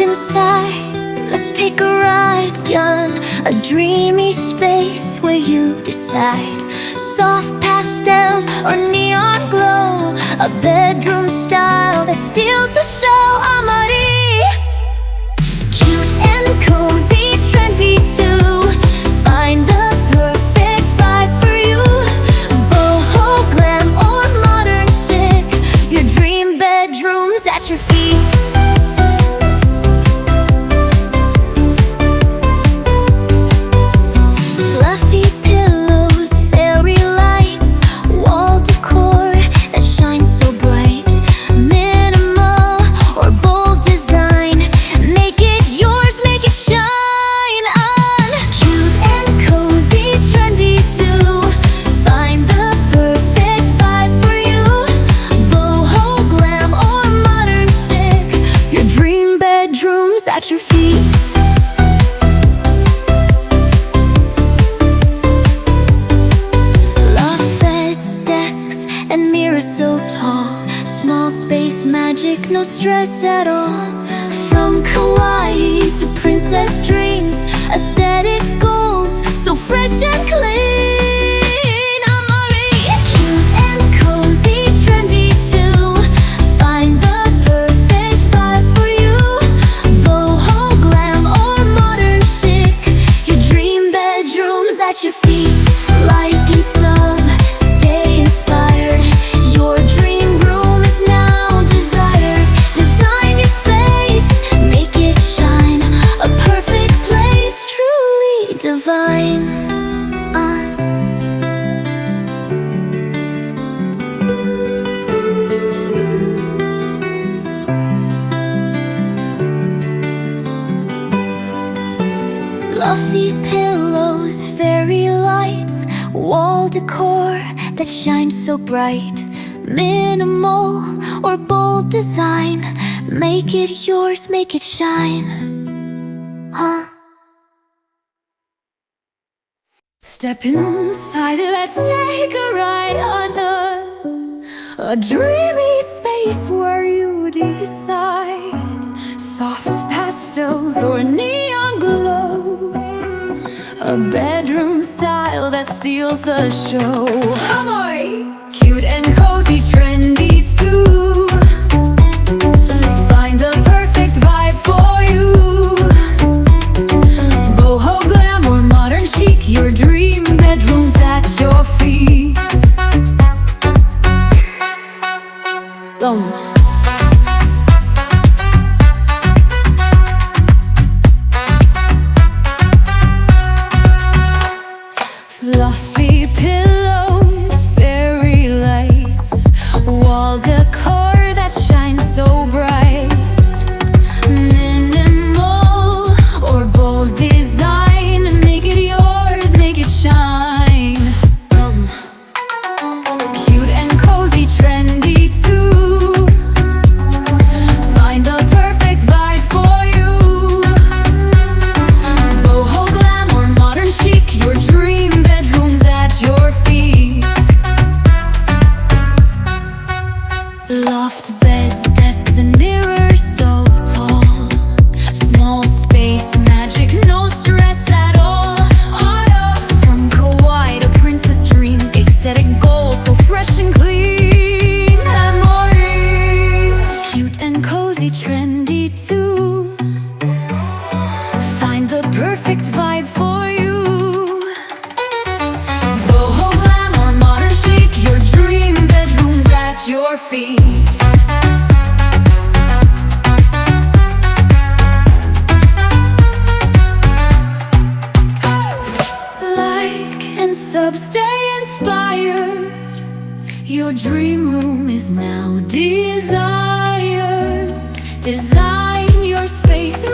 inside. Let's take a ride, young, a dreamy space where you decide. Soft pastels or neon glow, a bedroom style that steals the show. Amari, cute and cozy, trendy too. Find the perfect vibe for you. Boho, glam or modern chic, your dream bedroom's at your feet. At your feet. Loft beds, desks, and mirrors so tall. Small space magic, no stress at all. From kawaii to princess dreams, aesthetic goals, so fresh and clean. At your feet, like and sub, stay inspired. Your dream room is now desired. Design your space, make it shine. A perfect place, truly divine. Fluffy pillows, fairy lights, wall decor that shines so bright. Minimal or bold design, make it yours, make it shine. Step inside, let's take a ride on a dreamy space where you decide. Soft pastels or neon glow, a bedroom style that steals the show. Amore, cute and cozy, trendy too. Find the perfect vibe for you. Boho, glam or modern chic, your dream bedroom's at your feet. Boom. Fluffy pillows, fairy lights, wall decor that shines so bright. Minimal or bold design, make it yours, make it shine. Cute and cozy, trendy too. Find the perfect vibe for you. Boho, glam or modern chic, your dream your feet. Loft beds, desks, and mirrors so tall. Small space magic, no stress at all. From kawaii to princess dreams, aesthetic goals, so fresh and clean. Amore, cute and cozy, trendy too. Find the perfect vibe for you. Your feet. Like and sub, stay inspired. Your dream room is now desired. Design your space.